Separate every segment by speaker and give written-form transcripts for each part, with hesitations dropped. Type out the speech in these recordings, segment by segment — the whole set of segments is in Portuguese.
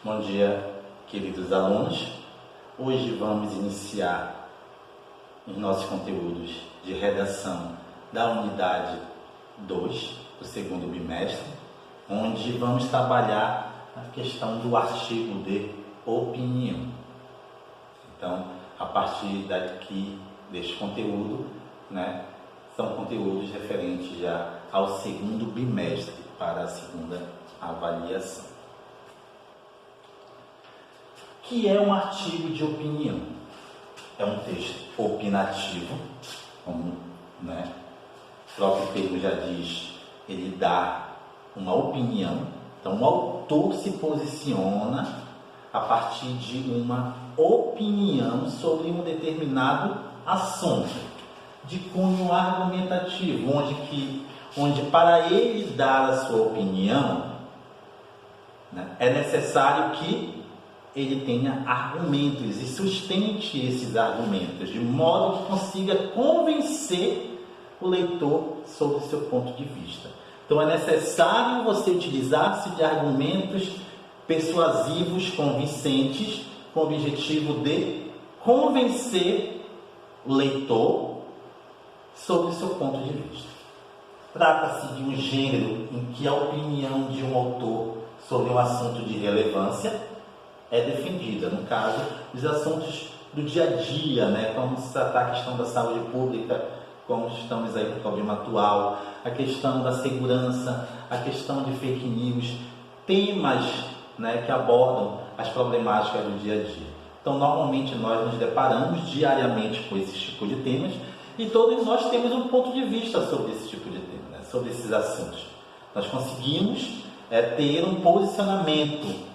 Speaker 1: Bom dia, queridos alunos. Hoje vamos iniciar os nossos conteúdos de redação da unidade 2, do segundo bimestre, onde vamos trabalhar a questão do artigo de opinião. Então, a partir daqui deste conteúdo, são conteúdos referentes já ao segundo bimestre para a segunda avaliação. O que é um artigo de opinião? É um texto opinativo, como o próprio termo já diz, ele dá uma opinião. Então, o autor se posiciona a partir de uma opinião sobre um determinado assunto, de cunho argumentativo, onde para ele dar a sua opinião, é necessário que ele tenha argumentos e sustente esses argumentos, de modo que consiga convencer o leitor sobre o seu ponto de vista. Então é necessário você utilizar-se de argumentos persuasivos, convincentes, com o objetivo de convencer o leitor sobre o seu ponto de vista. Trata-se de um gênero em que a opinião de um autor sobre um assunto de relevância é defendida. No caso, os assuntos do dia a dia, como se tratar a questão da saúde pública, como estamos aí com o problema atual, a questão da segurança, a questão de fake news, temas que abordam as problemáticas do dia a dia. Então, normalmente nós nos deparamos diariamente com esses tipos de temas e todos nós temos um ponto de vista sobre esse tipo de tema, sobre esses assuntos. Nós conseguimos ter um posicionamento,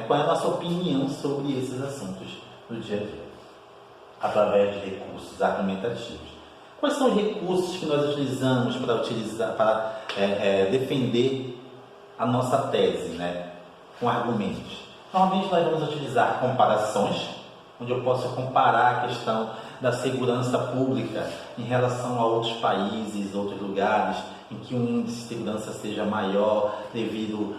Speaker 1: qual é a nossa opinião sobre esses assuntos no dia a dia, através de recursos argumentativos. Quais são os recursos que nós utilizamos para defender a nossa tese, com argumentos? Normalmente nós vamos utilizar comparações, onde eu posso comparar a questão da segurança pública em relação a outros países, outros lugares, em que o índice de segurança seja maior devido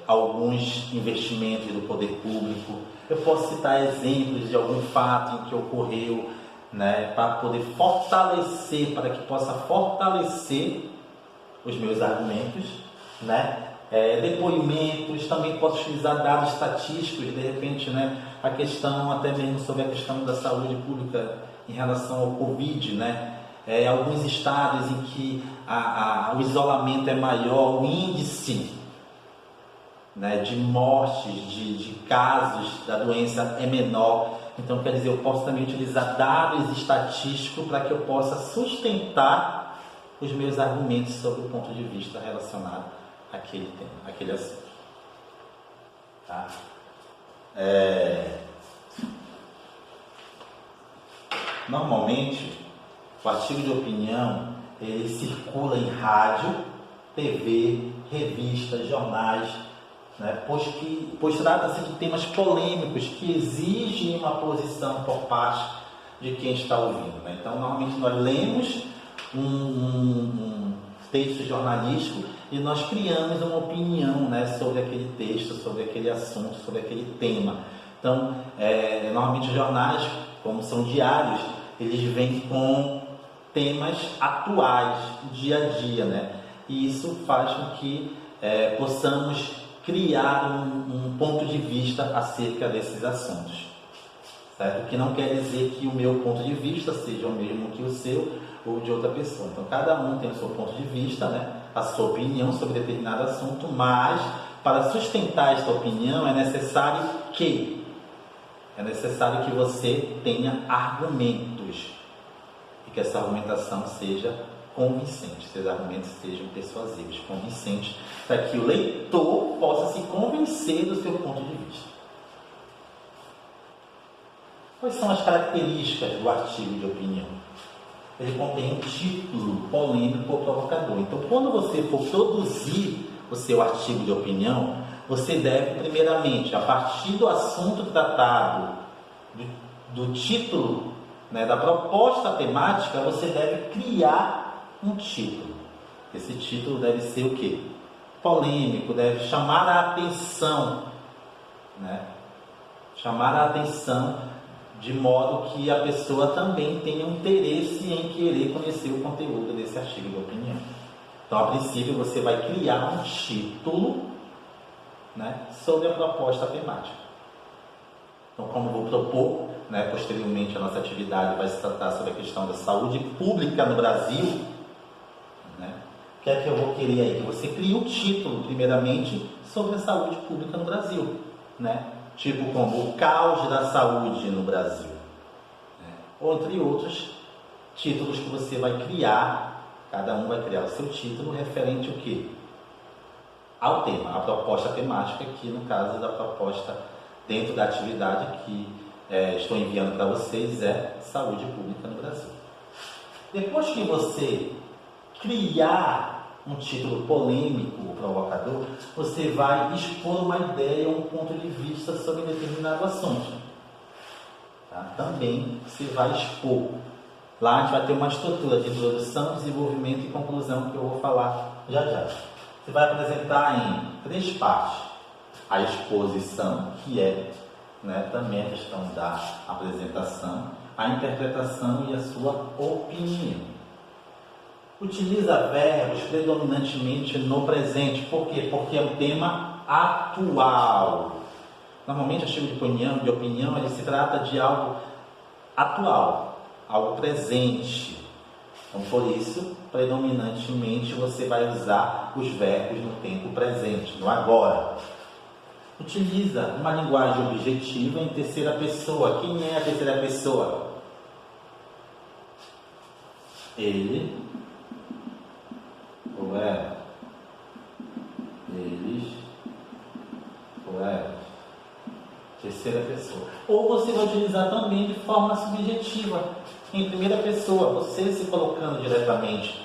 Speaker 1: a alguns investimentos do poder público. Eu posso citar exemplos de algum fato em que ocorreu, para poder fortalecer, para que possa fortalecer os meus argumentos, depoimentos. Também posso utilizar dados estatísticos, de repente, a questão, até mesmo sobre a questão da saúde pública em relação ao Covid, alguns estados em que o isolamento é maior, o índice de mortes, de casos da doença é menor. Então, quer dizer, eu posso também utilizar dados estatísticos para que eu possa sustentar os meus argumentos sobre o ponto de vista relacionado àquele tema, àquele assunto. Tá? Normalmente, o artigo de opinião, ele circula em rádio, TV, revistas, jornais, pois trata-se de temas polêmicos que exigem uma posição por parte de quem está ouvindo. Então, normalmente nós lemos um texto jornalístico e nós criamos uma opinião sobre aquele texto, sobre aquele assunto, sobre aquele tema. Então, normalmente os jornais, como são diários, eles vêm com temas atuais, dia a dia, e isso faz com que possamos criar um ponto de vista acerca desses assuntos, certo? O que não quer dizer que o meu ponto de vista seja o mesmo que o seu ou de outra pessoa. Então, cada um tem o seu ponto de vista, a sua opinião sobre determinado assunto, mas para sustentar esta opinião é necessário que você tenha argumentos e que essa argumentação seja convincente, esses argumentos sejam persuasivos, convincentes, para que o leitor possa se convencer do seu ponto de vista. Quais são as características do artigo de opinião? Ele contém um título polêmico ou provocador. Então, quando você for produzir o seu artigo de opinião, você deve, primeiramente, a partir do assunto tratado, do título, da proposta temática, você deve criar um título. Esse título deve ser o quê? polêmico, deve chamar a atenção, né? Chamar a atenção de modo que a pessoa também tenha um interesse em querer conhecer o conteúdo desse artigo de opinião. Então, a princípio, você vai criar um título, né, sobre a proposta temática. Então, como vou propor, né, posteriormente a nossa atividade vai se tratar sobre a questão da saúde pública no Brasil, né, o que é que eu vou querer aí? Que você crie um título, primeiramente, sobre a saúde pública no Brasil, né? Tipo como o caos da saúde no Brasil, né? Ou entre outros títulos que você vai criar, cada um vai criar o seu título referente ao quê? Ao tema, a proposta temática, que no caso da proposta dentro da atividade que estou enviando para vocês é saúde pública no Brasil. Depois que você criar um título polêmico ou provocador, você vai expor uma ideia, um ponto de vista sobre determinado assunto. Tá? Também você vai expor. Lá a gente vai ter uma estrutura de introdução, desenvolvimento e conclusão que eu vou falar já já. Você vai apresentar em 3 partes. A exposição, que é, né, também a questão da apresentação, a interpretação e a sua opinião. Utiliza verbos predominantemente no presente. Por quê? Porque é um tema atual. Normalmente, artigo de opinião, ele se trata de algo atual, algo presente. Então, por isso, predominantemente, você vai usar os verbos no tempo presente, no agora. Utiliza uma linguagem objetiva em terceira pessoa. Quem é a terceira pessoa? Ele, ou ela, eles, ou elas. Terceira pessoa. Ou você vai utilizar também de forma subjetiva, em primeira pessoa, você se colocando diretamente,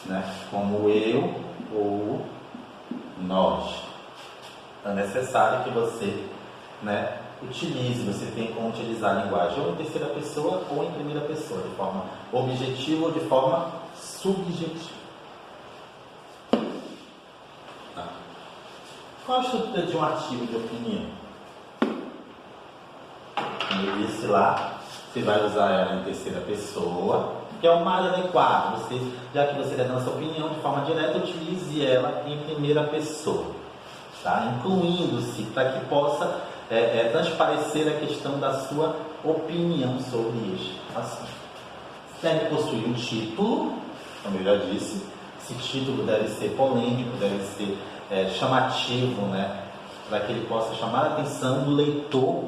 Speaker 1: né, como eu ou nós. É necessário que você, né, utilize, você tem como utilizar a linguagem ou em terceira pessoa ou em primeira pessoa, de forma objetiva ou de forma subjetiva. Qual a estrutura de um artigo de opinião? Como eu disse lá, você vai usar ela em terceira pessoa, que é o mais adequado. Você, já que você está dando a sua opinião de forma direta, utilize ela em primeira pessoa, tá? Incluindo-se para que possa transparecer a questão da sua opinião sobre este assunto. Deve possuir um título, como eu já disse. Esse título deve ser polêmico, deve ser chamativo, né? Para que ele possa chamar a atenção do leitor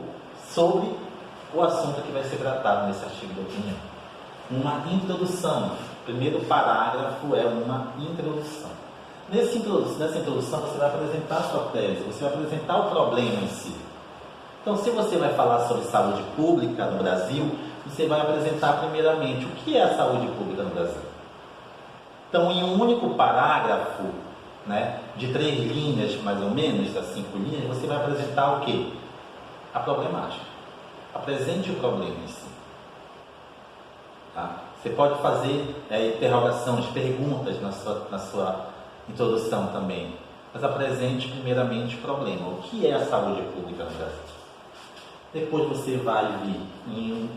Speaker 1: sobre o assunto que vai ser tratado nesse artigo de opinião. Uma introdução. O primeiro parágrafo é uma introdução. Nessa introdução você vai apresentar a sua tese, você vai apresentar o problema em si. Então, se você vai falar sobre saúde pública no Brasil, você vai apresentar primeiramente o que é a saúde pública no Brasil. Então, em um único parágrafo, né, de 3 linhas, mais ou menos, das 5 linhas, você vai apresentar o quê? A problemática. Apresente o problema em si. Tá? Você pode fazer interrogações, perguntas na sua introdução também, mas apresente primeiramente o problema. O que é a saúde pública no Brasil? Depois você vai vir em um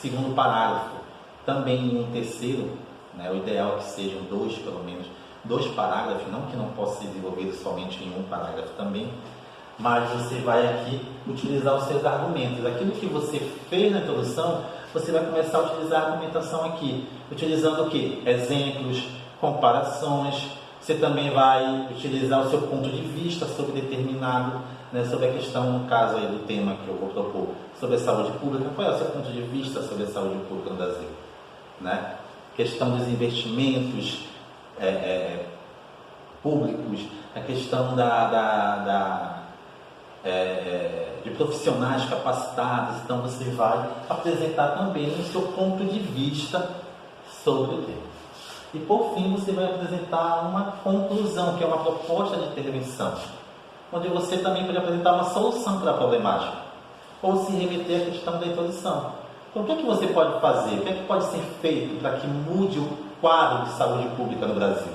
Speaker 1: segundo parágrafo, também em um terceiro, né? O ideal é que sejam 2, pelo menos, 2 parágrafos, não que não possa ser desenvolvido somente em um parágrafo também, mas você vai aqui utilizar os seus argumentos. Aquilo que você fez na introdução, você vai começar a utilizar a argumentação aqui, utilizando o quê? Exemplos, comparações. Você também vai utilizar o seu ponto de vista sobre determinado, né, sobre a questão, no caso aí do tema que eu vou propor, sobre a saúde pública. Qual é o seu ponto de vista sobre a saúde pública no Brasil? Né? Questão dos investimentos públicos, a questão de profissionais capacitados. Então você vai apresentar também o seu ponto de vista sobre o tema. E por fim você vai apresentar uma conclusão, que é uma proposta de intervenção, onde você também pode apresentar uma solução para a problemática, ou se remeter à questão da introdução. Então o que é que você pode fazer? O que é que pode ser feito para que mude o quadro de saúde pública no Brasil?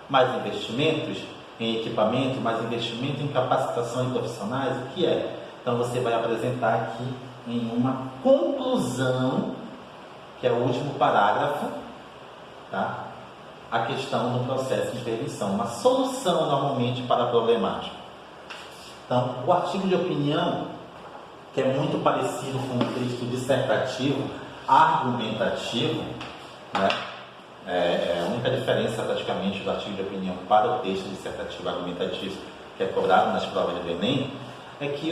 Speaker 1: Mais investimentos? em equipamento, mais investimento em capacitação de profissionais, o que é? Então você vai apresentar aqui em uma conclusão, que é o último parágrafo, tá? A questão do processo de intervenção, uma solução normalmente para a problemática. Então, o artigo de opinião, que é muito parecido com o texto dissertativo, argumentativo, né? A única diferença praticamente do artigo de opinião para o texto dissertativo argumentativo, que é cobrado nas provas do Enem, é que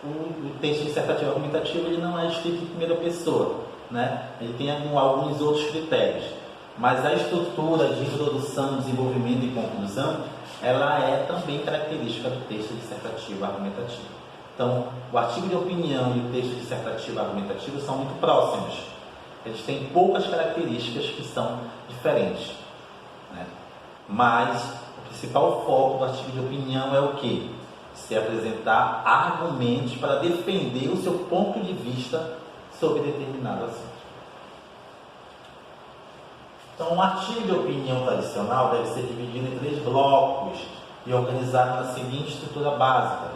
Speaker 1: o texto dissertativo argumentativo ele não é escrito em primeira pessoa, né? Ele tem alguns outros critérios, mas a estrutura de introdução, desenvolvimento e conclusão, ela é também característica do texto dissertativo argumentativo. Então, o artigo de opinião e o texto dissertativo argumentativo são muito próximos. Eles têm poucas características que são diferentes, né? Mas o principal foco do artigo de opinião é o quê? Você apresentar argumentos para defender o seu ponto de vista sobre determinado assunto. Então, um artigo de opinião tradicional deve ser dividido em 3 blocos e organizado na seguinte estrutura básica,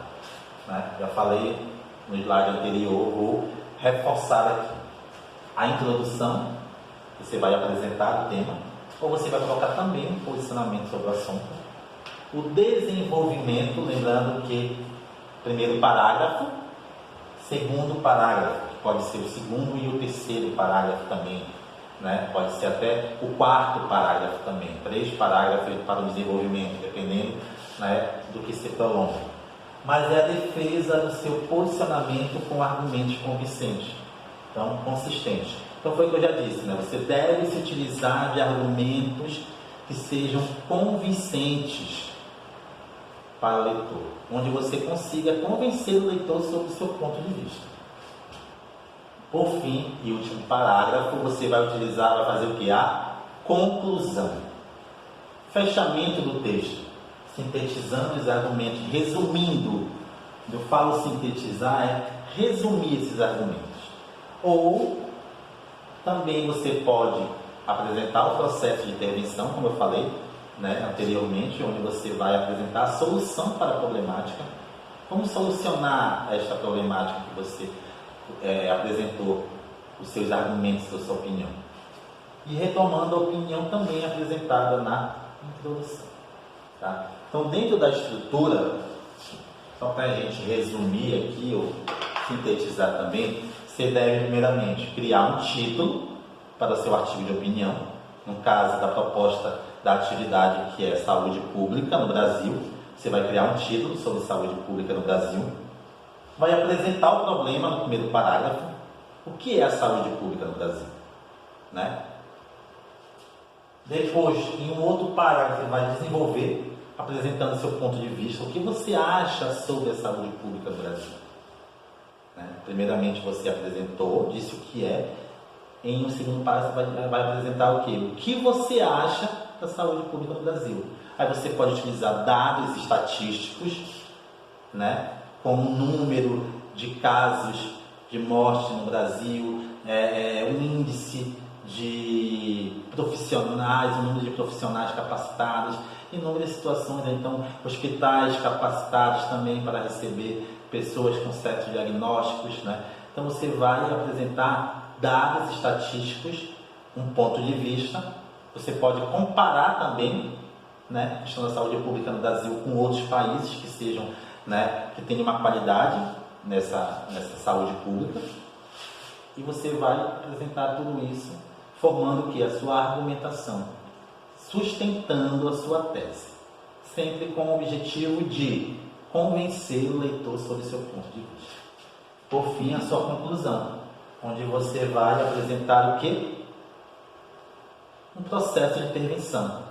Speaker 1: né? Já falei no slide anterior, vou reforçar aqui. A introdução, você vai apresentar o tema, ou você vai colocar também um posicionamento sobre o assunto. O desenvolvimento, lembrando que primeiro parágrafo, segundo parágrafo, que pode ser o segundo e o terceiro parágrafo também, né? Pode ser até o 4º parágrafo também, 3 parágrafos para o desenvolvimento, dependendo, né, do que se prolonga. Mas é a defesa do seu posicionamento com argumentos convincentes. Então, consistente. Então, foi o que eu já disse, né? Você deve se utilizar de argumentos que sejam convincentes para o leitor, onde você consiga convencer o leitor sobre o seu ponto de vista. Por fim, e último parágrafo, você vai utilizar, vai fazer o que? A conclusão. Fechamento do texto, sintetizando os argumentos, resumindo. Eu falo sintetizar, é resumir esses argumentos. Ou também você pode apresentar o processo de intervenção, como eu falei, né, anteriormente, onde você vai apresentar a solução para a problemática. Como solucionar esta problemática que você apresentou, os seus argumentos, a sua opinião. E retomando a opinião também apresentada na introdução. Tá? Então, dentro da estrutura, só para a gente resumir aqui, ou sintetizar também, você deve primeiramente criar um título para o seu artigo de opinião, no caso da proposta da atividade que é saúde pública no Brasil, você vai criar um título sobre saúde pública no Brasil, vai apresentar o problema no primeiro parágrafo, o que é a saúde pública no Brasil, né? Depois, em um outro parágrafo, você vai desenvolver, apresentando o seu ponto de vista, o que você acha sobre a saúde pública no Brasil. Né? Primeiramente você apresentou, disse o que é. Em um segundo parágrafo você vai apresentar o quê? O que você acha da saúde pública no Brasil. Aí você pode utilizar dados estatísticos, né? Como o número de casos de morte no Brasil, o índice de profissionais, o número de profissionais capacitados, inúmeras situações, então hospitais capacitados também para receber pessoas com certos diagnósticos, né? Então você vai apresentar dados estatísticos, um ponto de vista, você pode comparar também, né, a questão da saúde pública no Brasil com outros países que sejam, né, que tenham uma qualidade nessa saúde pública, e você vai apresentar tudo isso formando o que? A sua argumentação, sustentando a sua tese, sempre com o objetivo de convencer o leitor sobre o seu ponto de vista. Por fim, a sua conclusão, onde você vai apresentar o quê? Um processo de intervenção,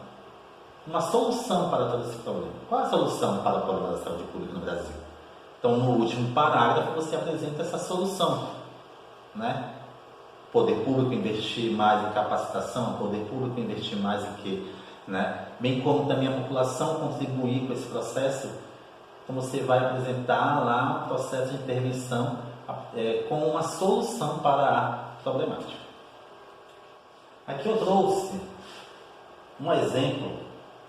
Speaker 1: uma solução para todo esse problema. Qual é a solução para o problema da saúde pública no Brasil? Então, no último parágrafo, você apresenta essa solução, né? Poder público investir mais em capacitação, poder público investir mais em quê? Né? Bem como também a população contribuir com esse processo. Então você vai apresentar lá um processo de intervenção com uma solução para a problemática. Aqui eu trouxe um exemplo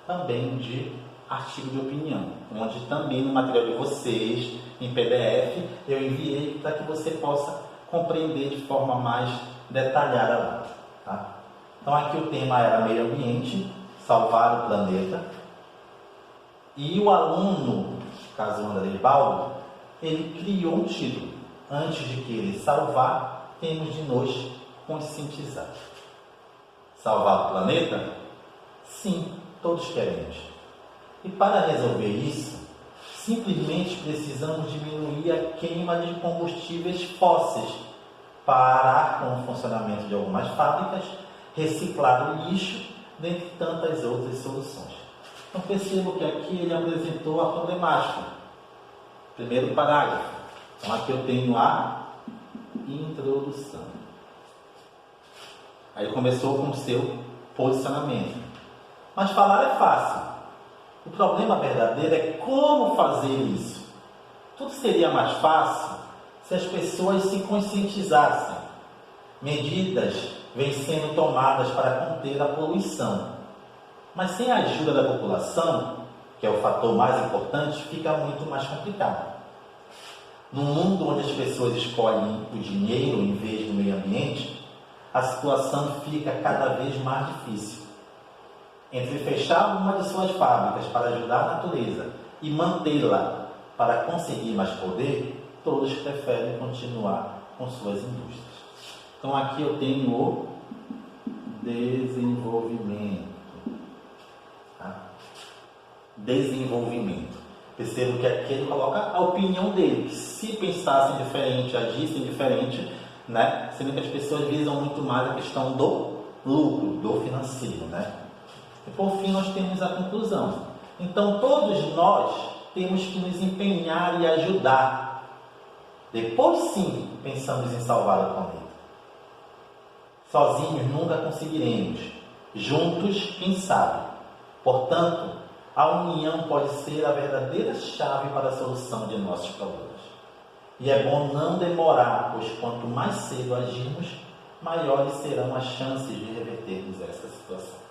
Speaker 1: também de artigo de opinião, onde também no material de vocês, em PDF, eu enviei para que você possa compreender de forma mais detalhada lá. Tá? Então aqui o tema era meio ambiente, salvar o planeta. E o aluno, caso André Baldo, ele criou um título. Antes de querer salvar, temos de nos conscientizar. Salvar o planeta? Sim, todos queremos. E para resolver isso, simplesmente precisamos diminuir a queima de combustíveis fósseis, parar com o funcionamento de algumas fábricas, reciclar o lixo, dentre tantas outras soluções. Então percebo que aqui ele apresentou a problemática. Primeiro parágrafo. Então aqui eu tenho a introdução. Aí começou com o seu posicionamento. Mas falar é fácil. O problema verdadeiro é como fazer isso. Tudo seria mais fácil se as pessoas se conscientizassem. Medidas vêm sendo tomadas para conter a poluição. Mas sem a ajuda da população, que é o fator mais importante, fica muito mais complicado. Num mundo onde as pessoas escolhem o dinheiro em vez do meio ambiente, a situação fica cada vez mais difícil. Entre fechar uma de suas fábricas para ajudar a natureza e mantê-la para conseguir mais poder, todos preferem continuar com suas indústrias. Então aqui eu tenho o desenvolvimento. Tá? Desenvolvimento. Percebo que aqui ele coloca a opinião dele, que se pensassem diferente, agissem diferente, né? Sendo que as pessoas visam muito mais a questão do lucro, do financeiro, né? E por fim nós temos a conclusão. Então todos nós temos que nos empenhar e ajudar. Depois sim pensamos em salvar o planeta. Sozinhos nunca conseguiremos. Juntos, quem sabe? Portanto, a união pode ser a verdadeira chave para a solução de nossos problemas. E é bom não demorar, pois quanto mais cedo agirmos, maiores serão as chances de revertermos essa situação.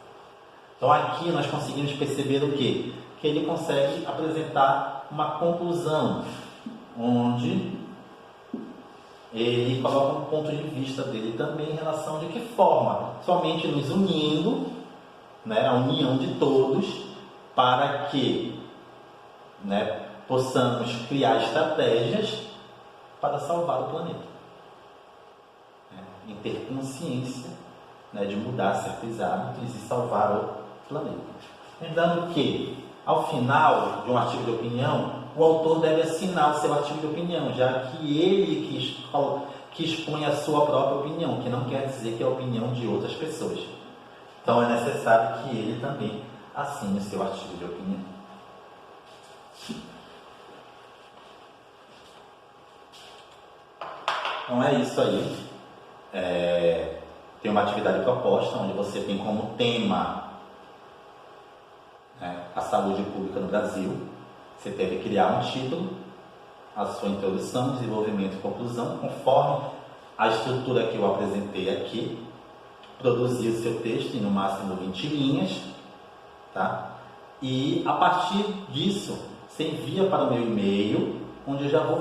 Speaker 1: Então aqui nós conseguimos perceber o quê? Que ele consegue apresentar uma conclusão, onde ele coloca um ponto de vista dele também em relação de que forma, somente nos unindo, né, a união de todos, para que, né, possamos criar estratégias para salvar o planeta. Em ter consciência, né, de mudar certos hábitos e salvar o planeta. Lembrando que, ao final de um artigo de opinião, o autor deve assinar o seu artigo de opinião, já que ele que expõe a sua própria opinião, que não quer dizer que é a opinião de outras pessoas. Então é necessário que ele também assine o seu artigo de opinião. Então é isso aí. Tem uma atividade proposta, onde você tem como tema, né, a saúde pública no Brasil. Você deve criar um título, a sua introdução, desenvolvimento e conclusão, conforme a estrutura que eu apresentei aqui. Produzir o seu texto em no máximo 20 linhas, tá? E a partir disso, você envia para o meu e-mail, onde eu já vou